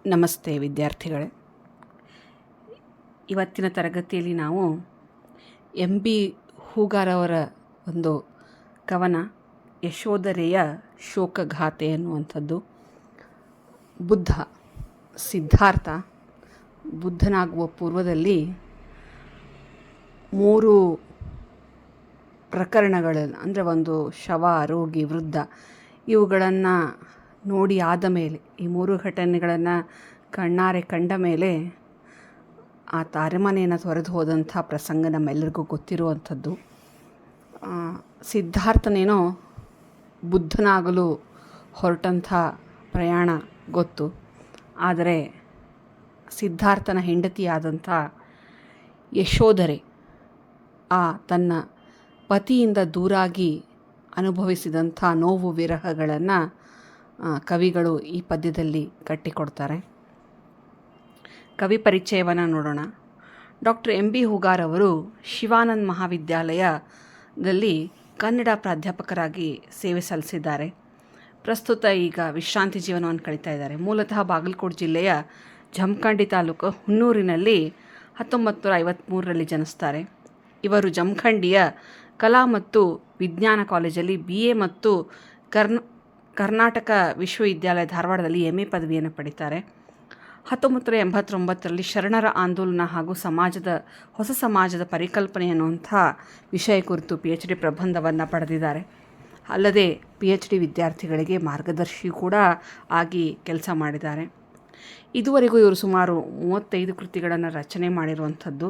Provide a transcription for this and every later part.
ನಮಸ್ತೆ ವಿದ್ಯಾರ್ಥಿಗಳೇ. ಇವತ್ತಿನ ತರಗತಿಯಲ್ಲಿ ನಾವು MB ಹೂಗಾರವರ ಒಂದು ಕವನ ಯಶೋಧರೆಯ ಶೋಕಗಾಥೆ ಅನ್ನುವಂಥದ್ದು. ಸಿದ್ಧಾರ್ಥ ಬುದ್ಧನಾಗುವ ಪೂರ್ವದಲ್ಲಿ 3 ಪ್ರಕರಣಗಳನ್ನು, ಅಂದರೆ ಒಂದು ಶವ, ರೋಗಿ, ವೃದ್ಧ, ಇವುಗಳನ್ನು ನೋಡಿ ಆದ ಮೇಲೆ, ಈ 3 ಘಟನೆಗಳನ್ನು ಕಣ್ಣಾರೆ ಕಂಡ ಮೇಲೆ ಆತ ಅರಮನೆಯನ್ನು ತೊರೆದು ಹೋದಂಥ ಪ್ರಸಂಗ ನಮ್ಮೆಲ್ಲರಿಗೂ ಗೊತ್ತಿರುವಂಥದ್ದು. ಸಿದ್ಧಾರ್ಥನೇನೋ ಬುದ್ಧನಾಗಲು ಹೊರಟಂಥ ಪ್ರಯಾಣ ಗೊತ್ತು, ಆದರೆ ಸಿದ್ಧಾರ್ಥನ ಹೆಂಡತಿಯಾದಂಥ ಯಶೋಧರೆ ತನ್ನ ಪತಿಯಿಂದ ದೂರಾಗಿ ಅನುಭವಿಸಿದಂಥ ನೋವು ವಿರಹಗಳನ್ನು ಕವಿಗಳು ಈ ಪದ್ಯದಲ್ಲಿ ಕಟ್ಟಿಕೊಡ್ತಾರೆ. ಕವಿ ಪರಿಚಯವನ್ನು ನೋಡೋಣ. ಡಾಕ್ಟರ್ MB ಹೂಗಾರವರು ಶಿವಾನಂದ ಮಹಾವಿದ್ಯಾಲಯದಲ್ಲಿ ಕನ್ನಡ ಪ್ರಾಧ್ಯಾಪಕರಾಗಿ ಸೇವೆ ಸಲ್ಲಿಸಿದ್ದಾರೆ. ಪ್ರಸ್ತುತ ಈಗ ವಿಶ್ರಾಂತಿ ಜೀವನವನ್ನು ಕಳೀತಾ ಇದ್ದಾರೆ. ಮೂಲತಃ ಬಾಗಲಕೋಟೆ ಜಿಲ್ಲೆಯ ಜಮಖಂಡಿ ತಾಲೂಕು ಹುನ್ನೂರಿನಲ್ಲಿ 1953ರಲ್ಲಿ ಜನಿಸ್ತಾರೆ. ಇವರು ಜಮಖಂಡಿಯ ಕಲಾ ಮತ್ತು ವಿಜ್ಞಾನ ಕಾಲೇಜಲ್ಲಿ BA ಮತ್ತು ಕರ್ನಾಟಕ ವಿಶ್ವವಿದ್ಯಾಲಯ ಧಾರವಾಡದಲ್ಲಿ MA ಪದವಿಯನ್ನು ಪಡಿತಾರೆ. 1989ರಲ್ಲಿ ಶರಣರ ಆಂದೋಲನ ಹಾಗೂ ಹೊಸ ಸಮಾಜದ ಪರಿಕಲ್ಪನೆ ಅನ್ನುವಂಥ ವಿಷಯ ಕುರಿತು PhD ಪ್ರಬಂಧವನ್ನು ಪಡೆದಿದ್ದಾರೆ. ಅಲ್ಲದೆ PhD ವಿದ್ಯಾರ್ಥಿಗಳಿಗೆ ಮಾರ್ಗದರ್ಶಿ ಕೂಡ ಆಗಿ ಕೆಲಸ ಮಾಡಿದ್ದಾರೆ. ಇದುವರೆಗೂ ಇವರು ಸುಮಾರು 35 ಕೃತಿಗಳನ್ನು ರಚನೆ ಮಾಡಿರುವಂಥದ್ದು.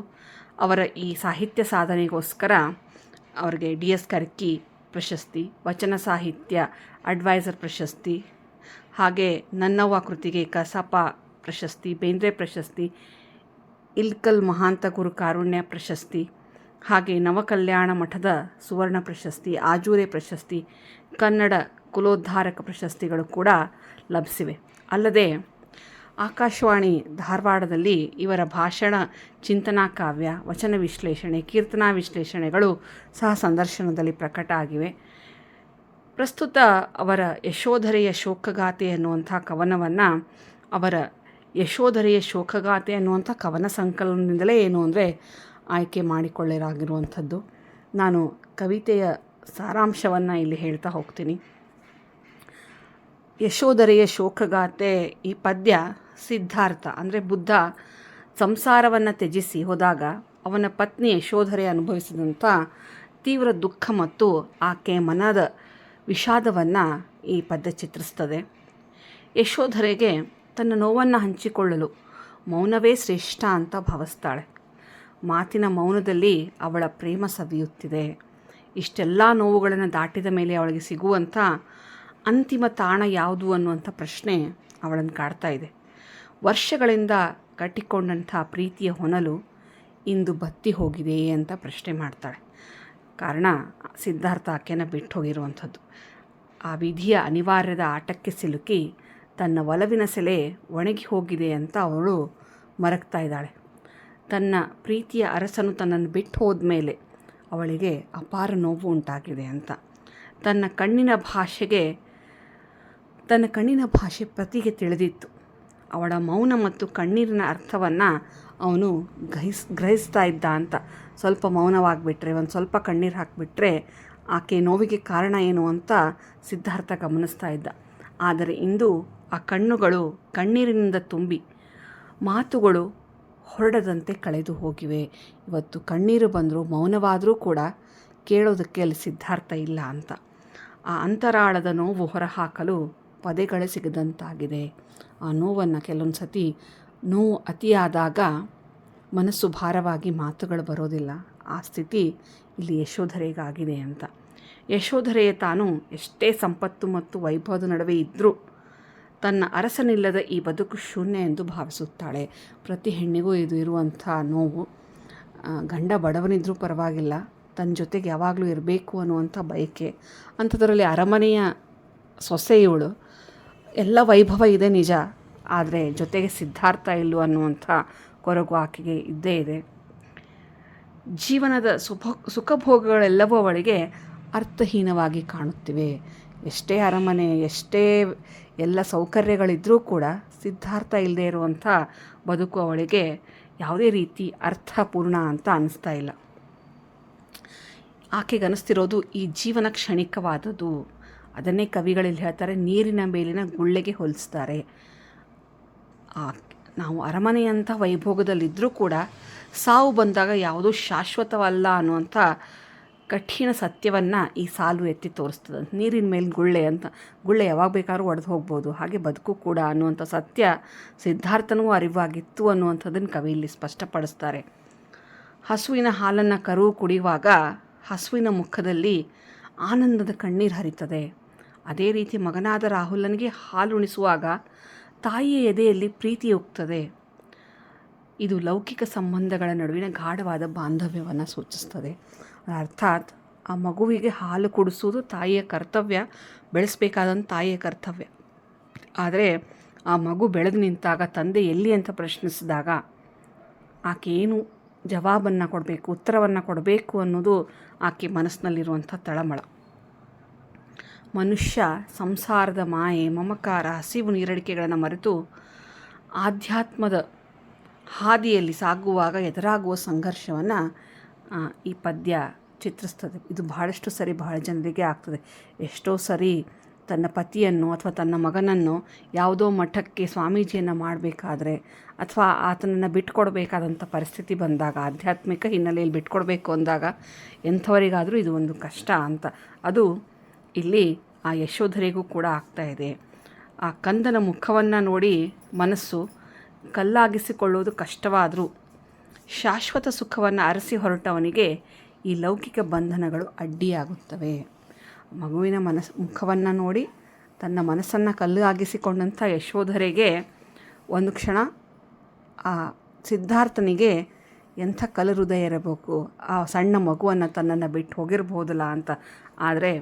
ಅವರ ಈ ಸಾಹಿತ್ಯ ಸಾಧನೆಗೋಸ್ಕರ ಅವರಿಗೆ DS ಕರ್ಕಿ ಪ್ರಶಸ್ತಿ, ವಚನ ಸಾಹಿತ್ಯ ಅಡ್ವೈಸರ್ ಪ್ರಶಸ್ತಿ, ಹಾಗೆ ನನ್ನವ್ವ ಕೃತಿಗೆ ಕಸಾಪ ಪ್ರಶಸ್ತಿ, ಬೇಂದ್ರೆ ಪ್ರಶಸ್ತಿ, ಇಲ್ಕಲ್ ಮಹಾಂತ ಗುರು ಕಾರುಣ್ಯ ಪ್ರಶಸ್ತಿ, ಹಾಗೆ ನವಕಲ್ಯಾಣ ಮಠದ ಸುವರ್ಣ ಪ್ರಶಸ್ತಿ, ಆಜೂರೆ ಪ್ರಶಸ್ತಿ, ಕನ್ನಡ ಕುಲೋದ್ಧಾರಕ ಪ್ರಶಸ್ತಿಗಳು ಕೂಡ ಲಭಿಸಿವೆ. ಅಲ್ಲದೆ ಆಕಾಶವಾಣಿ ಧಾರವಾಡದಲ್ಲಿ ಇವರ ಭಾಷಣ, ಚಿಂತನಾ ಕಾವ್ಯ, ವಚನ ವಿಶ್ಲೇಷಣೆ, ಕೀರ್ತನಾ ವಿಶ್ಲೇಷಣೆಗಳು ಸಹ ಸಂದರ್ಶನದಲ್ಲಿ ಪ್ರಕಟ ಆಗಿವೆ. ಪ್ರಸ್ತುತ ಅವರ ಯಶೋಧರೆಯ ಶೋಕಗಾಥೆ ಅನ್ನುವಂಥ ಕವನವನ್ನು ಅವರ ಯಶೋಧರೆಯ ಶೋಕಗಾಥೆ ಅನ್ನುವಂಥ ಕವನ ಸಂಕಲನದಿಂದಲೇ ಆಯ್ಕೆ ಮಾಡಿಕೊಳ್ಳಲಾಗಿರುವಂಥದ್ದು. ನಾನು ಕವಿತೆಯ ಸಾರಾಂಶವನ್ನು ಇಲ್ಲಿ ಹೇಳ್ತಾ ಹೋಗ್ತೀನಿ. ಯಶೋಧರೆಯ ಶೋಕಗಾಥೆ ಈ ಪದ್ಯ ಸಿದ್ಧಾರ್ಥ ಅಂದರೆ ಬುದ್ಧ ಸಂಸಾರವನ್ನು ತ್ಯಜಿಸಿ ಹೋದಾಗ ಅವನ ಪತ್ನಿ ಯಶೋಧರೆ ಅನುಭವಿಸಿದಂಥ ತೀವ್ರ ದುಃಖ ಮತ್ತು ಆಕೆ ಮನದ ವಿಷಾದವನ್ನು ಈ ಪದ್ಯ ಚಿತ್ರಿಸ್ತದೆ. ಯಶೋಧರೆಗೆ ತನ್ನ ನೋವನ್ನು ಹಂಚಿಕೊಳ್ಳಲು ಮೌನವೇ ಶ್ರೇಷ್ಠ ಅಂತ ಭಾವಿಸ್ತಾಳೆ. ಮಾತಿನ ಮೌನದಲ್ಲಿ ಅವಳ ಪ್ರೇಮ ಸವಿಯುತ್ತಿದೆ. ಇಷ್ಟೆಲ್ಲ ನೋವುಗಳನ್ನು ದಾಟಿದ ಮೇಲೆ ಅವಳಿಗೆ ಸಿಗುವಂಥ ಅಂತಿಮ ತಾಣ ಯಾವುದು ಅನ್ನುವಂಥ ಪ್ರಶ್ನೆ ಅವಳನ್ನು ಕಾಡ್ತಾ ಇದೆ. ವರ್ಷಗಳಿಂದ ಕಟ್ಟಿಕೊಂಡಂಥ ಪ್ರೀತಿಯ ಹೊನಲು ಇಂದು ಬತ್ತಿ ಹೋಗಿದೆ ಅಂತ ಪ್ರಶ್ನೆ ಮಾಡ್ತಾಳೆ. ಕಾರಣ ಸಿದ್ಧಾರ್ಥ ಆಕೆಯನ್ನು ಬಿಟ್ಟು ಹೋಗಿರುವಂಥದ್ದು. ಆ ವಿಧಿಯ ಅನಿವಾರ್ಯದ ಆಟಕ್ಕೆ ಸಿಲುಕಿ ತನ್ನ ಒಲವಿನ ಸೆಲೆ ಒಣಗಿ ಹೋಗಿದೆ ಅಂತ ಅವಳು ಮರಗ್ತಾ ಇದ್ದಾಳೆ. ತನ್ನ ಪ್ರೀತಿಯ ಅರಸನು ತನ್ನನ್ನು ಬಿಟ್ಟು ಹೋದ ಮೇಲೆ ಅವಳಿಗೆ ಅಪಾರ ನೋವು ಉಂಟಾಗಿದೆ ಅಂತ. ತನ್ನ ಕಣ್ಣಿನ ಭಾಷೆ ಪತಿಗೆ ತಿಳಿದಿತ್ತು. ಅವಳ ಮೌನ ಮತ್ತು ಕಣ್ಣೀರಿನ ಅರ್ಥವನ್ನು ಅವನು ಗ್ರಹಿಸ್ತಾ ಇದ್ದ ಅಂತ. ಸ್ವಲ್ಪ ಮೌನವಾಗಿಬಿಟ್ರೆ, ಒಂದು ಸ್ವಲ್ಪ ಕಣ್ಣೀರು ಹಾಕಿಬಿಟ್ರೆ ಆಕೆ ನೋವಿಗೆ ಕಾರಣ ಏನು ಅಂತ ಸಿದ್ಧಾರ್ಥ ಗಮನಿಸ್ತಾ ಇದ್ದ. ಆದರೆ ಇಂದು ಆ ಕಣ್ಣುಗಳು ಕಣ್ಣೀರಿನಿಂದ ತುಂಬಿ ಮಾತುಗಳು ಹೊರಡದಂತೆ ಕಳೆದು ಹೋಗಿವೆ. ಇವತ್ತು ಕಣ್ಣೀರು ಬಂದರೂ ಮೌನವಾದರೂ ಕೂಡ ಕೇಳೋದಕ್ಕೆ ಅಲ್ಲಿ ಸಿದ್ಧಾರ್ಥ ಇಲ್ಲ ಅಂತ. ಆ ಅಂತರಾಳದ ನೋವು ಹೊರಹಾಕಲು ಪದಗಳೇ ಸಿಗದಂತಾಗಿದೆ. ಆ ನೋವನ್ನು ಕೆಲವೊಂದು ಸತಿ ನೋವು ಅತಿಯಾದಾಗ ಮನಸ್ಸು ಭಾರವಾಗಿ ಮಾತುಗಳು ಬರೋದಿಲ್ಲ. ಆ ಸ್ಥಿತಿ ಇಲ್ಲಿ ಯಶೋಧರೆಗಾಗಿದೆ ಅಂತ. ಯಶೋಧರೆಯೇ ತಾನು ಎಷ್ಟೇ ಸಂಪತ್ತು ಮತ್ತು ವೈಭವದ ನಡುವೆ ಇದ್ದರೂ ತನ್ನ ಅರಸನಿಲ್ಲದ ಈ ಬದುಕು ಶೂನ್ಯ ಎಂದು ಭಾವಿಸುತ್ತಾಳೆ. ಪ್ರತಿ ಹೆಣ್ಣಿಗೂ ಇದು ಇರುವಂಥ ನೋವು. ಗಂಡ ಬಡವನಿದ್ರೂ ಪರವಾಗಿಲ್ಲ, ತನ್ನ ಜೊತೆಗೆ ಯಾವಾಗಲೂ ಇರಬೇಕು ಅನ್ನುವಂಥ ಬಯಕೆ. ಅಂಥದ್ರಲ್ಲಿ ಅರಮನೆಯ ಸೊಸೆಯವಳು, ಎಲ್ಲ ವೈಭವ ಇದೆ ನಿಜ, ಆದರೆ ಜೊತೆಗೆ ಸಿದ್ಧಾರ್ಥ ಇಲ್ಲು ಅನ್ನುವಂಥ ಕೊರಗು ಆಕೆಗೆ ಇದ್ದೇ ಇದೆ. ಜೀವನದ ಸುಖಭೋಗಗಳೆಲ್ಲವೂ ಅವಳಿಗೆ ಅರ್ಥಹೀನವಾಗಿ ಕಾಣುತ್ತಿವೆ. ಎಷ್ಟೇ ಅರಮನೆ, ಎಷ್ಟೇ ಎಲ್ಲ ಸೌಕರ್ಯಗಳಿದ್ದರೂ ಕೂಡ ಸಿದ್ಧಾರ್ಥ ಇಲ್ಲದೆ ಇರುವಂಥ ಬದುಕು ಅವಳಿಗೆ ಯಾವುದೇ ರೀತಿ ಅರ್ಥಪೂರ್ಣ ಅಂತ ಅನ್ನಿಸ್ತಾ ಇಲ್ಲ. ಆಕೆಗೆ ಅನ್ನಿಸ್ತಿರೋದು ಈ ಜೀವನ ಕ್ಷಣಿಕವಾದದ್ದು. ಅದನ್ನೇ ಕವಿಗಳಲ್ಲಿ ಹೇಳ್ತಾರೆ, ನೀರಿನ ಮೇಲಿನ ಗುಳ್ಳೆಗೆ ಹೋಲಿಸ್ತಾರೆ. ನಾವು ಅರಮನೆಯಂಥ ವೈಭೋಗದಲ್ಲಿದ್ದರೂ ಕೂಡ ಸಾವು ಬಂದಾಗ ಯಾವುದೂ ಶಾಶ್ವತವಲ್ಲ ಅನ್ನುವಂಥ ಕಠಿಣ ಸತ್ಯವನ್ನು ಈ ಸಾಲು ಎತ್ತಿ ತೋರಿಸ್ತದೆ. ನೀರಿನ ಮೇಲೆ ಗುಳ್ಳೆ ಅಂತ, ಗುಳ್ಳೆ ಯಾವಾಗ ಬೇಕಾದ್ರೂ ಒಡೆದು ಹೋಗ್ಬೋದು, ಹಾಗೆ ಬದುಕು ಕೂಡ ಅನ್ನುವಂಥ ಸತ್ಯ ಸಿದ್ಧಾರ್ಥನೂ ಅರಿವಾಗಿತ್ತು ಅನ್ನುವಂಥದ್ದನ್ನು ಕವಿ ಇಲ್ಲಿ ಸ್ಪಷ್ಟಪಡಿಸ್ತಾರೆ. ಹಸುವಿನ ಹಾಲನ್ನು ಕರು ಕುಡಿಯುವಾಗ ಹಸುವಿನ ಮುಖದಲ್ಲಿ ಆನಂದದ ಕಣ್ಣೀರು ಹರಿತದೆ. ಅದೇ ರೀತಿ ಮಗನಾದ ರಾಹುಲನಿಗೆ ಹಾಲುಣಿಸುವಾಗ ತಾಯಿಯ ಎದೆಯಲ್ಲಿ ಪ್ರೀತಿ ಹೋಗ್ತದೆ. ಇದು ಲೌಕಿಕ ಸಂಬಂಧಗಳ ನಡುವಿನ ಗಾಢವಾದ ಬಾಂಧವ್ಯವನ್ನು ಸೂಚಿಸ್ತದೆ. ಅರ್ಥಾತ್ ಆ ಮಗುವಿಗೆ ಹಾಲು ಕುಡಿಸೋದು ತಾಯಿಯ ಕರ್ತವ್ಯ, ಬೆಳೆಸಬೇಕಾದಂಥ ತಾಯಿಯ ಕರ್ತವ್ಯ. ಆದರೆ ಆ ಮಗು ಬೆಳೆದು ನಿಂತಾಗ ತಂದೆ ಎಲ್ಲಿ ಅಂತ ಪ್ರಶ್ನಿಸಿದಾಗ ಆಕೆ ಏನು ಜವಾಬನ್ನು ಕೊಡಬೇಕು, ಉತ್ತರವನ್ನು ಕೊಡಬೇಕು ಅನ್ನೋದು ಆಕೆ ಮನಸ್ಸಿನಲ್ಲಿರುವಂಥ ತಳಮಳ. ಮನುಷ್ಯ ಸಂಸಾರದ ಮಾಯೆ, ಮಮಕಾರ, ಹಸಿವು ನೀರಡಿಕೆಗಳನ್ನು ಮರೆತು ಆಧ್ಯಾತ್ಮದ ಹಾದಿಯಲ್ಲಿ ಸಾಗುವಾಗ ಎದುರಾಗುವ ಸಂಘರ್ಷವನ್ನು ಈ ಪದ್ಯ ಚಿತ್ರಿಸ್ತದೆ. ಇದು ಬಹಳಷ್ಟು ಸರಿ ಬಹಳ ಜನರಿಗೆ ಆಗ್ತದೆ. ಎಷ್ಟೋ ಸರಿ ತನ್ನ ಪತಿಯನ್ನು ಅಥವಾ ತನ್ನ ಮಗನನ್ನು ಯಾವುದೋ ಮಠಕ್ಕೆ ಸ್ವಾಮೀಜಿಯನ್ನು ಮಾಡಬೇಕಾದ್ರೆ ಅಥವಾ ಆತನನ್ನು ಬಿಟ್ಕೊಡ್ಬೇಕಾದಂಥ ಪರಿಸ್ಥಿತಿ ಬಂದಾಗ, ಆಧ್ಯಾತ್ಮಿಕ ಹಿನ್ನೆಲೆಯಲ್ಲಿ ಬಿಟ್ಕೊಡ್ಬೇಕು ಅಂದಾಗ ಎಂಥವರಿಗಾದರೂ ಇದು ಒಂದು ಕಷ್ಟ ಅಂತ. ಅದು ಇಲ್ಲಿ ಆ ಯಶೋಧರೆಗೂ ಕೂಡ ಆಗ್ತಾಯಿದೆ. ಆ ಕಂದನ ಮುಖವನ್ನು ನೋಡಿ ಮನಸ್ಸು ಕಲ್ಲಾಗಿಸಿಕೊಳ್ಳುವುದು ಕಷ್ಟವಾದರೂ ಶಾಶ್ವತ ಸುಖವನ್ನು ಅರಸಿ ಹೊರಟವನಿಗೆ ಈ ಲೌಕಿಕ ಬಂಧನಗಳು ಅಡ್ಡಿಯಾಗುತ್ತವೆ. ಮಗುವಿನ ಮುಖವನ್ನು ನೋಡಿ ತನ್ನ ಮನಸ್ಸನ್ನು ಕಲ್ಲು ಆಗಿಸಿಕೊಂಡಂಥ ಯಶೋಧರೆಗೆ ಒಂದು ಕ್ಷಣ ಆ ಸಿದ್ಧಾರ್ಥನಿಗೆ ಎಂಥ ಕಲ್ಲು ಹೃದಯ ಇರಬೇಕು, ಆ ಸಣ್ಣ ಮಗುವನ್ನು ತನ್ನನ್ನು ಬಿಟ್ಟು ಹೋಗಿರ್ಬೋದಲ್ಲ ಅಂತ. ಆದರೆ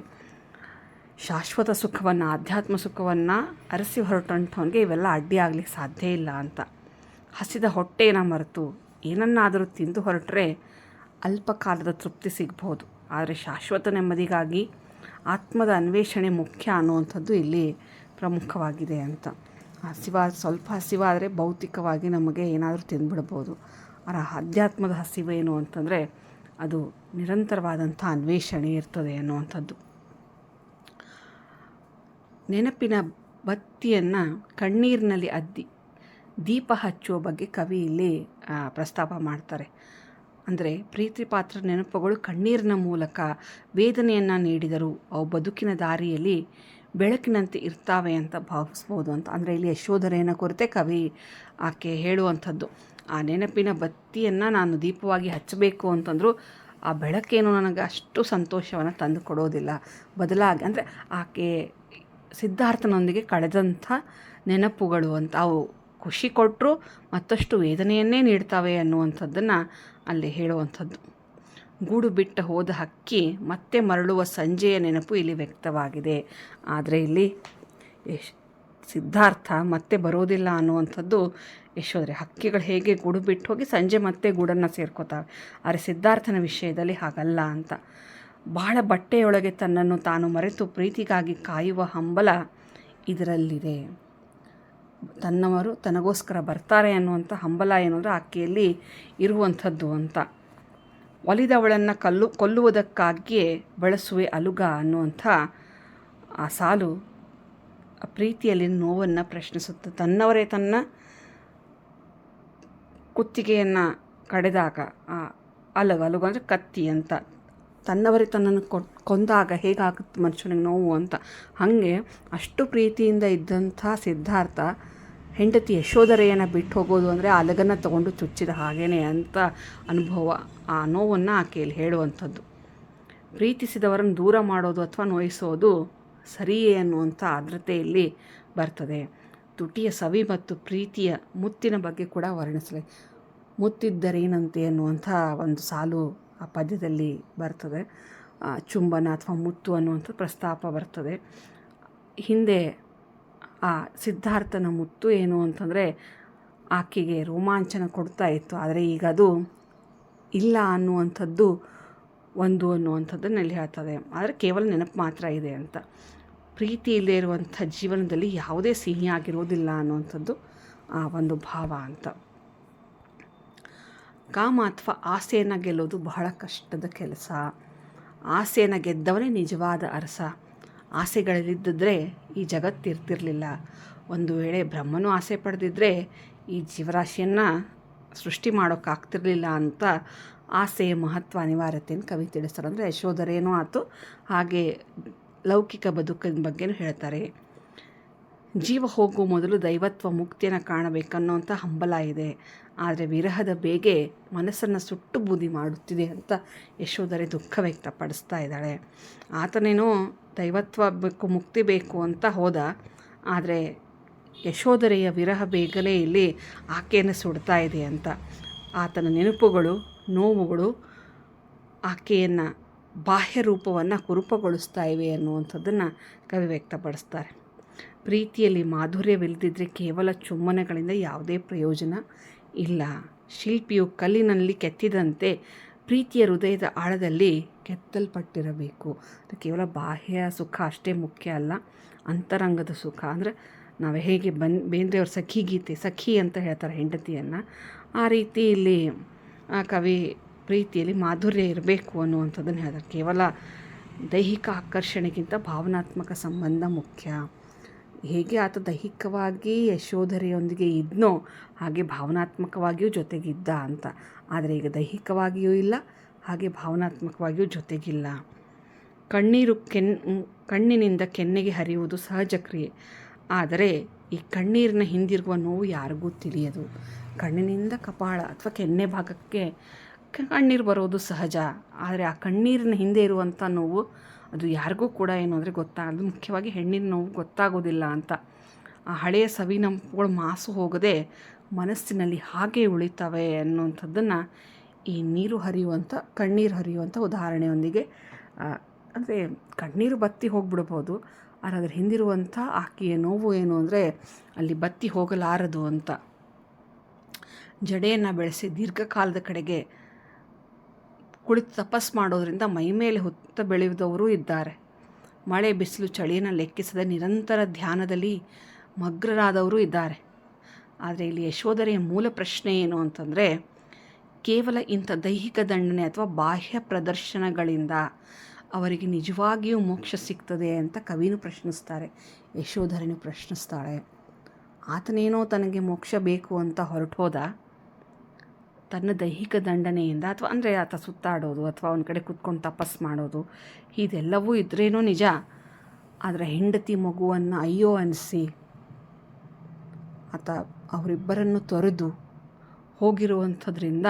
ಶಾಶ್ವತ ಸುಖವನ್ನು, ಆಧ್ಯಾತ್ಮ ಸುಖವನ್ನು ಅರಸಿ ಹೊರಟಂಥವನಿಗೆ ಇವೆಲ್ಲ ಅಡ್ಡಿ ಆಗಲಿಕ್ಕೆ ಸಾಧ್ಯ ಇಲ್ಲ ಅಂತ. ಹಸಿದ ಹೊಟ್ಟೆಯನ್ನು ಮರೆತು ಏನನ್ನಾದರೂ ತಿಂದು ಹೊರಟ್ರೆ ಅಲ್ಪಕಾಲದ ತೃಪ್ತಿ ಸಿಗ್ಬೋದು, ಆದರೆ ಶಾಶ್ವತ ನೆಮ್ಮದಿಗಾಗಿ ಆತ್ಮದ ಅನ್ವೇಷಣೆ ಮುಖ್ಯ ಅನ್ನುವಂಥದ್ದು ಇಲ್ಲಿ ಪ್ರಮುಖವಾಗಿದೆ ಅಂತ. ಸ್ವಲ್ಪ ಹಸಿವಾದರೆ ಭೌತಿಕವಾಗಿ ನಮಗೆ ಏನಾದರೂ ತಿಂದುಬಿಡ್ಬೋದು. ಆದರೆ ಅಧ್ಯಾತ್ಮದ ಹಸಿವೇನು ಅಂತಂದರೆ ಅದು ನಿರಂತರವಾದಂಥ ಅನ್ವೇಷಣೆ ಇರ್ತದೆ ಅನ್ನುವಂಥದ್ದು. ನೆನಪಿನ ಬತ್ತಿಯನ್ನು ಕಣ್ಣೀರಿನಲ್ಲಿ ಅದ್ದಿ ದೀಪ ಹಚ್ಚುವ ಬಗ್ಗೆ ಕವಿ ಇಲ್ಲಿ ಪ್ರಸ್ತಾಪ ಮಾಡ್ತಾರೆ. ಅಂದರೆ ಪ್ರೀತಿ ಪಾತ್ರ ನೆನಪುಗಳು ಕಣ್ಣೀರಿನ ಮೂಲಕ ವೇದನೆಯನ್ನು ನೀಡಿದರು ಅವು ಬದುಕಿನ ದಾರಿಯಲ್ಲಿ ಬೆಳಕಿನಂತೆ ಇರ್ತಾವೆ ಅಂತ ಭಾವಿಸ್ಬೋದು ಅಂತ. ಅಂದರೆ ಇಲ್ಲಿ ಯಶೋಧರೆಯನ್ನು ಕುರಿತೆ ಕವಿ ಆಕೆ ಹೇಳುವಂಥದ್ದು. ಆ ನೆನಪಿನ ಬತ್ತಿಯನ್ನು ನಾನು ದೀಪವಾಗಿ ಹಚ್ಚಬೇಕು ಅಂತಂದರೂ ಆ ಬೆಳಕೇನು ನನಗೆ ಅಷ್ಟು ಸಂತೋಷವನ್ನು ತಂದು ಕೊಡೋದಿಲ್ಲ. ಬದಲಾಗಿ ಅಂದರೆ ಆಕೆ ಸಿದ್ಧಾರ್ಥನೊಂದಿಗೆ ಕಳೆದಂಥ ನೆನಪುಗಳು ಅಂತ, ಅವು ಖುಷಿ ಕೊಟ್ಟರು ಮತ್ತಷ್ಟು ವೇದನೆಯನ್ನೇ ನೀಡ್ತಾವೆ ಅನ್ನುವಂಥದ್ದನ್ನು ಅಲ್ಲಿ ಹೇಳುವಂಥದ್ದು. ಗೂಡು ಬಿಟ್ಟು ಹೋದ ಹಕ್ಕಿ ಮತ್ತೆ ಮರಳುವ ಸಂಜೆಯ ನೆನಪು ಇಲ್ಲಿ ವ್ಯಕ್ತವಾಗಿದೆ. ಆದರೆ ಇಲ್ಲಿ ಸಿದ್ಧಾರ್ಥ ಮತ್ತೆ ಬರೋದಿಲ್ಲ ಅನ್ನುವಂಥದ್ದು ಯಶೋಧರೆ. ಹಕ್ಕಿಗಳು ಹೇಗೆ ಗೂಡು ಬಿಟ್ಟು ಹೋಗಿ ಸಂಜೆ ಮತ್ತೆ ಗೂಡನ್ನು ಸೇರ್ಕೋತಾವೆ, ಆದರೆ ಸಿದ್ಧಾರ್ಥನ ವಿಷಯದಲ್ಲಿ ಹಾಗಲ್ಲ ಅಂತ. ಬಹಳ ಬಟ್ಟೆಯೊಳಗೆ ತನ್ನನ್ನು ತಾನು ಮರೆತು ಪ್ರೀತಿಗಾಗಿ ಕಾಯುವ ಹಂಬಲ ಇದರಲ್ಲಿದೆ. ತನ್ನವರು ತನಗೋಸ್ಕರ ಬರ್ತಾರೆ ಅನ್ನುವಂಥ ಹಂಬಲ ಏನಂದರೆ ಆಕೆಯಲ್ಲಿ ಇರುವಂಥದ್ದು ಅಂತ. ಒಲಿದವಳನ್ನು ಕೊಲ್ಲುವುದಕ್ಕಾಗಿಯೇ ಬಳಸುವೆ ಅಲುಗ ಅನ್ನುವಂಥ ಆ ಸಾಲು ಆ ಪ್ರೀತಿಯಲ್ಲಿ ನೋವನ್ನು ಪ್ರಶ್ನಿಸುತ್ತೆ. ತನ್ನವರೇ ತನ್ನ ಕುತ್ತಿಗೆಯನ್ನು ಕಡೆದಾಗ ಅಲುಗ ಅಂದರೆ ಕತ್ತಿ ಅಂತ, ತನ್ನವರೇ ತನ್ನನ್ನು ಕೊಂದಾಗ ಹೇಗಾಗುತ್ತೆ ಮನುಷ್ಯನಿಗೆ ನೋವು ಅಂತ. ಹಾಗೆ ಅಷ್ಟು ಪ್ರೀತಿಯಿಂದ ಇದ್ದಂಥ ಸಿದ್ಧಾರ್ಥ ಹೆಂಡತಿ ಯಶೋಧರೆಯನ್ನು ಬಿಟ್ಟು ಹೋಗೋದು ಅಂದರೆ ಅಲಗನ್ನು ತಗೊಂಡು ಚುಚ್ಚಿದ ಹಾಗೇನೆ ಅಂತ ಅನುಭವ. ಆ ನೋವನ್ನು ಆಕೆಯಲ್ಲಿ ಹೇಳುವಂಥದ್ದು. ಪ್ರೀತಿಸಿದವರನ್ನು ದೂರ ಮಾಡೋದು ಅಥವಾ ನೋಯಿಸೋದು ಸರಿಯೇ ಅನ್ನುವಂಥ ಆದ್ರತೆಯಲ್ಲಿ ಬರ್ತದೆ. ತುಟಿಯ ಸವಿ ಮತ್ತು ಪ್ರೀತಿಯ ಮುತ್ತಿನ ಬಗ್ಗೆ ಕೂಡ ವರ್ಣಿಸಲಿ. ಮುತ್ತಿದ್ದರೇನಂತೆ ಅನ್ನುವಂಥ ಒಂದು ಸಾಲು ಆ ಪದ್ಯದಲ್ಲಿ ಬರ್ತದೆ. ಚುಂಬನ ಅಥವಾ ಮುತ್ತು ಅನ್ನುವಂಥ ಪ್ರಸ್ತಾಪ ಬರ್ತದೆ. ಹಿಂದೆ ಆ ಸಿದ್ಧಾರ್ಥನ ಮುತ್ತು ಏನು ಅಂತಂದರೆ ಆಕೆಗೆ ರೋಮಾಂಚನ ಕೊಡ್ತಾ ಇತ್ತು, ಆದರೆ ಈಗ ಅದು ಇಲ್ಲ ಅನ್ನುವಂಥದ್ದು ಅನ್ನುವಂಥದ್ದನ್ನು ಇಲ್ಲಿ ಹೇಳ್ತದೆ. ಆದರೆ ಕೇವಲ ನೆನಪು ಮಾತ್ರ ಇದೆ ಅಂತ. ಪ್ರೀತಿ ಇಲ್ಲದೆ ಇರುವಂಥ ಜೀವನದಲ್ಲಿ ಯಾವುದೇ ಸಿಹಿ ಆಗಿರೋದಿಲ್ಲ ಅನ್ನುವಂಥದ್ದು ಆ ಒಂದು ಭಾವ ಅಂತ. ಕಾಮ ಅಥವಾ ಆಸೆಯನ್ನು ಗೆಲ್ಲೋದು ಬಹಳ ಕಷ್ಟದ ಕೆಲಸ. ಆಸೆಯನ್ನು ಗೆದ್ದವನೇ ನಿಜವಾದ ಅರಸ. ಆಸೆಗಳಿದ್ದಿದ್ರೆ ಈ ಜಗತ್ತಿರ್ತಿರಲಿಲ್ಲ. ಒಂದು ವೇಳೆ ಬ್ರಹ್ಮನೂ ಆಸೆ ಪಡೆದಿದ್ದರೆ ಈ ಜೀವರಾಶಿಯನ್ನು ಸೃಷ್ಟಿ ಮಾಡೋಕ್ಕಾಗ್ತಿರ್ಲಿಲ್ಲ ಅಂತ ಆಸೆಯ ಮಹತ್ವ ಅನಿವಾರ್ಯತೆಯನ್ನು ಕವಿ ತಿಳಿಸ್ತಾರೆ. ಅಂದರೆ ಯಶೋಧರೇನೂ ಆಯಿತು, ಹಾಗೆ ಲೌಕಿಕ ಬದುಕಿನ ಬಗ್ಗೆನೂ ಹೇಳ್ತಾರೆ. ಜೀವ ಹೋಗುವ ಮೊದಲು ದೈವತ್ವ ಮುಕ್ತಿಯನ್ನು ಕಾಣಬೇಕನ್ನೋಂಥ ಹಂಬಲ ಇದೆ. ಆದರೆ ವಿರಹದ ಬೇಗೆ ಮನಸ್ಸನ್ನು ಸುಟ್ಟು ಬೂದಿ ಮಾಡುತ್ತಿದೆ ಅಂತ ಯಶೋಧರೆ ದುಃಖ ವ್ಯಕ್ತಪಡಿಸ್ತಾ ಇದ್ದಾಳೆ. ಆತನೇನೋ ದೈವತ್ವ ಬೇಕು, ಮುಕ್ತಿ ಬೇಕು ಅಂತ ಹೋದ, ಆದರೆ ಯಶೋಧರೆಯ ವಿರಹ ಬೇಗನೆ ಇಲ್ಲಿ ಆಕೆಯನ್ನು ಸುಡ್ತಾ ಇದೆ ಅಂತ. ಆತನ ನೆನಪುಗಳು, ನೋವುಗಳು ಆಕೆಯನ್ನು ಬಾಹ್ಯ ರೂಪವನ್ನು ಕುರೂಪಗೊಳಿಸ್ತಾ ಇವೆ ಅನ್ನುವಂಥದ್ದನ್ನು ಕವಿ ವ್ಯಕ್ತಪಡಿಸ್ತಾರೆ. ಪ್ರೀತಿಯಲ್ಲಿ ಮಾಧುರ್ಯವಿಲ್ಲದಿದ್ದರೆ ಕೇವಲ ಚುಮ್ಮನೆಗಳಿಂದ ಯಾವುದೇ ಪ್ರಯೋಜನ ಇಲ್ಲ. ಶಿಲ್ಪಿಯು ಕಲ್ಲಿನಲ್ಲಿ ಕೆತ್ತಿದಂತೆ ಪ್ರೀತಿಯ ಹೃದಯದ ಆಳದಲ್ಲಿ ಕೆತ್ತಲ್ಪಟ್ಟಿರಬೇಕು. ಕೇವಲ ಬಾಹ್ಯ ಸುಖ ಅಷ್ಟೇ ಮುಖ್ಯ ಅಲ್ಲ, ಅಂತರಂಗದ ಸುಖ. ಅಂದರೆ ನಾವು ಹೇಗೆ ಬೇಂದ್ರೆಯವ್ರ ಸಖಿ ಗೀತೆ, ಸಖಿ ಅಂತ ಹೇಳ್ತಾರೆ ಹೆಂಡತಿಯನ್ನು, ಆ ರೀತಿ ಇಲ್ಲಿ ಕವಿ ಪ್ರೀತಿಯಲ್ಲಿ ಮಾಧುರ್ಯ ಇರಬೇಕು ಅನ್ನುವಂಥದ್ದನ್ನು ಹೇಳ್ತಾರೆ. ಕೇವಲ ದೈಹಿಕ ಆಕರ್ಷಣೆಗಿಂತ ಭಾವನಾತ್ಮಕ ಸಂಬಂಧ ಮುಖ್ಯ. ಹೇಗೆ ಆತ ದೈಹಿಕವಾಗಿ ಯಶೋಧರೆಯೊಂದಿಗೆ ಇದ್ನೋ ಹಾಗೆ ಭಾವನಾತ್ಮಕವಾಗಿಯೂ ಜೊತೆಗಿದ್ದ ಅಂತ. ಆದರೆ ಈಗ ದೈಹಿಕವಾಗಿಯೂ ಇಲ್ಲ, ಹಾಗೆ ಭಾವನಾತ್ಮಕವಾಗಿಯೂ ಜೊತೆಗಿಲ್ಲ. ಕಣ್ಣಿನಿಂದ ಕೆನ್ನೆಗೆ ಹರಿಯುವುದು ಸಹಜ ಕ್ರಿಯೆ. ಆದರೆ ಈ ಕಣ್ಣೀರಿನ ಹಿಂದಿರುವ ನೋವು ಯಾರಿಗೂ ತಿಳಿಯದು. ಕಣ್ಣಿನಿಂದ ಕಪಾಳ ಅಥವಾ ಕೆನ್ನೆ ಭಾಗಕ್ಕೆ ಕಣ್ಣೀರು ಬರೋದು ಸಹಜ. ಆದರೆ ಆ ಕಣ್ಣೀರಿನ ಹಿಂದೆ ಇರುವಂಥ ನೋವು ಅದು ಯಾರಿಗೂ ಕೂಡ ಏನು ಅಂದರೆ ಗೊತ್ತಾಗದು. ಮುಖ್ಯವಾಗಿ ಹೆಣ್ಣಿನ ನೋವು ಗೊತ್ತಾಗೋದಿಲ್ಲ ಅಂತ. ಆ ಹಳೆಯ ಸವಿನಂಪುಗಳು ಮಾಸು ಹೋಗದೆ ಮನಸ್ಸಿನಲ್ಲಿ ಹಾಗೆ ಉಳಿತವೆ ಅನ್ನುವಂಥದ್ದನ್ನು ಈ ಕಣ್ಣೀರು ಹರಿಯುವಂಥ ಉದಾಹರಣೆಯೊಂದಿಗೆ, ಅಂದರೆ ಕಣ್ಣೀರು ಬತ್ತಿ ಹೋಗಿಬಿಡ್ಬೋದು, ಆದರೆ ಅದರ ಹಿಂದಿರುವಂಥ ಆಕೆಯ ನೋವು ಏನು ಅಂದರೆ ಅಲ್ಲಿ ಬತ್ತಿ ಹೋಗಲಾರದು ಅಂತ. ಜಡೆಯನ್ನು ಬೆಳೆಸಿ ದೀರ್ಘಕಾಲದ ಕಡೆಗೆ ಕುಳಿತು ತಪಸ್ಸು ಮಾಡೋದರಿಂದ ಮೈಮೇಲೆ ಹುತ್ತ ಬೆಳೆಯುವುದವರು ಇದ್ದಾರೆ. ಮಳೆ ಬಿಸಿಲು ಚಳಿಯನ್ನು ಲೆಕ್ಕಿಸದೆ ನಿರಂತರ ಧ್ಯಾನದಲ್ಲಿ ಮಗ್ನರಾದವರು ಇದ್ದಾರೆ. ಆದರೆ ಇಲ್ಲಿ ಯಶೋಧರೆಯ ಮೂಲ ಪ್ರಶ್ನೆ ಏನು ಅಂತಂದರೆ, ಕೇವಲ ಇಂಥ ದೈಹಿಕ ದಂಡನೆ ಅಥವಾ ಬಾಹ್ಯ ಪ್ರದರ್ಶನಗಳಿಂದ ಅವರಿಗೆ ನಿಜವಾಗಿಯೂ ಮೋಕ್ಷ ಸಿಗ್ತದೆ ಅಂತ ಕವಿನೂ ಪ್ರಶ್ನಿಸ್ತಾರೆ, ಯಶೋಧರೆನೂ ಪ್ರಶ್ನಿಸ್ತಾಳೆ. ಆತನೇನೋ ತನಗೆ ಮೋಕ್ಷ ಬೇಕು ಅಂತ ಹೊರಟೋದ. ತನ್ನ ದೈಹಿಕ ದಂಡನೆಯಿಂದ ಅಥವಾ ಅಂದರೆ ಆತ ಸುತ್ತಾಡೋದು ಅಥವಾ ಒಂದು ಕಡೆ ಕೂತ್ಕೊಂಡು ತಪಸ್ಸು ಮಾಡೋದು ಇದೆಲ್ಲವೂ ಇದ್ರೇನೋ ನಿಜ. ಆದರೆ ಹೆಂಡತಿ ಮಗುವನ್ನು ಅಯ್ಯೋ ಅನಿಸಿ ಆತ ಅವರಿಬ್ಬರನ್ನು ತೊರೆದು ಹೋಗಿರುವಂಥದ್ರಿಂದ,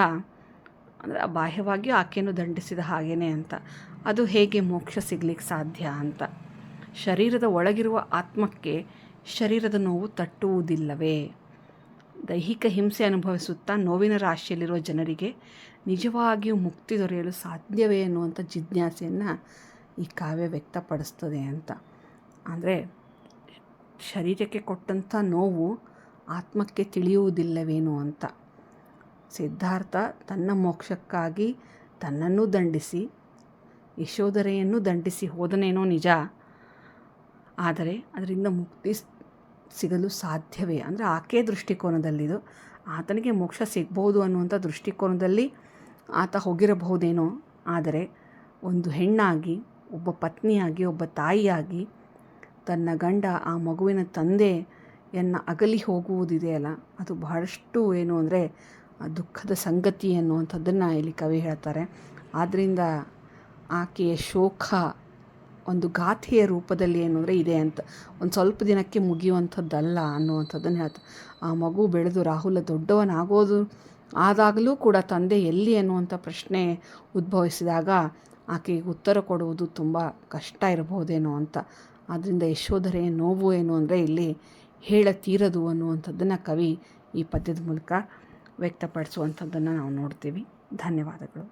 ಅಂದರೆ ಬಾಹ್ಯವಾಗಿ ಆಕೆಯನ್ನು ದಂಡಿಸಿದ ಹಾಗೇ ಅಂತ. ಅದು ಹೇಗೆ ಮೋಕ್ಷ ಸಿಗಲಿಕ್ಕೆ ಸಾಧ್ಯ ಅಂತ. ಶರೀರದ ಒಳಗಿರುವ ಆತ್ಮಕ್ಕೆ ಶರೀರದ ನೋವು ತಟ್ಟುವುದಿಲ್ಲವೇ? ದೈಹಿಕ ಹಿಂಸೆ ಅನುಭವಿಸುತ್ತಾ ನೋವಿನ ರಾಶಿಯಲ್ಲಿರುವ ಜನರಿಗೆ ನಿಜವಾಗಿಯೂ ಮುಕ್ತಿ ದೊರೆಯಲು ಸಾಧ್ಯವೇ ಅನ್ನುವಂಥ ಜಿಜ್ಞಾಸೆಯನ್ನು ಈ ಕಾವ್ಯ ವ್ಯಕ್ತಪಡಿಸ್ತದೆ ಅಂತ. ಅಂದರೆ ಶರೀರಕ್ಕೆ ಕೊಟ್ಟಂಥ ನೋವು ಆತ್ಮಕ್ಕೆ ತಿಳಿಯುವುದಿಲ್ಲವೇನೋ ಅಂತ. ಸಿದ್ಧಾರ್ಥ ತನ್ನ ಮೋಕ್ಷಕ್ಕಾಗಿ ತನ್ನನ್ನು ದಂಡಿಸಿ ಯಶೋಧರೆಯನ್ನು ದಂಡಿಸಿ ಹೋದನೇನೋ ನಿಜ, ಆದರೆ ಅದರಿಂದ ಮುಕ್ತಿ ಸಿಗಲು ಸಾಧ್ಯವೇ? ಅಂದರೆ ಆಕೆ ದೃಷ್ಟಿಕೋನದಲ್ಲಿದು ಆತನಿಗೆ ಮೋಕ್ಷ ಸಿಗ್ಬೋದು ಅನ್ನುವಂಥ ದೃಷ್ಟಿಕೋನದಲ್ಲಿ ಆತ ಹೋಗಿರಬಹುದೇನೋ. ಆದರೆ ಒಂದು ಹೆಣ್ಣಾಗಿ, ಒಬ್ಬ ಪತ್ನಿಯಾಗಿ, ಒಬ್ಬ ತಾಯಿಯಾಗಿ ತನ್ನ ಗಂಡ ಆ ಮಗುವಿನ ತಂದೆಯನ್ನು ಅಗಲಿ ಹೋಗುವುದಿದೆಯಲ್ಲ, ಅದು ಬಹಳಷ್ಟು ಏನು ಅಂದರೆ ದುಃಖದ ಸಂಗತಿ ಅನ್ನುವಂಥದ್ದನ್ನು ಇಲ್ಲಿ ಕವಿ ಹೇಳ್ತಾರೆ. ಆದ್ದರಿಂದ ಆಕೆಯ ಶೋಕ ಒಂದು ಗಾಥೆಯ ರೂಪದಲ್ಲಿ ಏನು ಅಂದರೆ ಇದೆ ಅಂತ, ಒಂದು ಸ್ವಲ್ಪ ದಿನಕ್ಕೆ ಮುಗಿಯುವಂಥದ್ದಲ್ಲ ಅನ್ನುವಂಥದ್ದನ್ನು ಹೇಳ್ತಾರೆ. ಆ ಮಗು ಬೆಳೆದು ರಾಹುಲ ಆದಾಗಲೂ ಕೂಡ ತಂದೆ ಎಲ್ಲಿ ಅನ್ನುವಂಥ ಪ್ರಶ್ನೆ ಉದ್ಭವಿಸಿದಾಗ ಆಕೆಗೆ ಉತ್ತರ ಕೊಡುವುದು ತುಂಬ ಕಷ್ಟ ಇರಬಹುದೇನೋ ಅಂತ. ಆದ್ದರಿಂದ ಯಶೋಧರೆಯ ನೋವು ಏನು ಅಂದರೆ ಇಲ್ಲಿ ಹೇಳತೀರದು ಅನ್ನುವಂಥದ್ದನ್ನು ಕವಿ ಈ ಪದ್ಯದ ಮೂಲಕ ವ್ಯಕ್ತಪಡಿಸುವಂಥದ್ದನ್ನು ನಾವು ನೋಡ್ತೀವಿ. ಧನ್ಯವಾದಗಳು.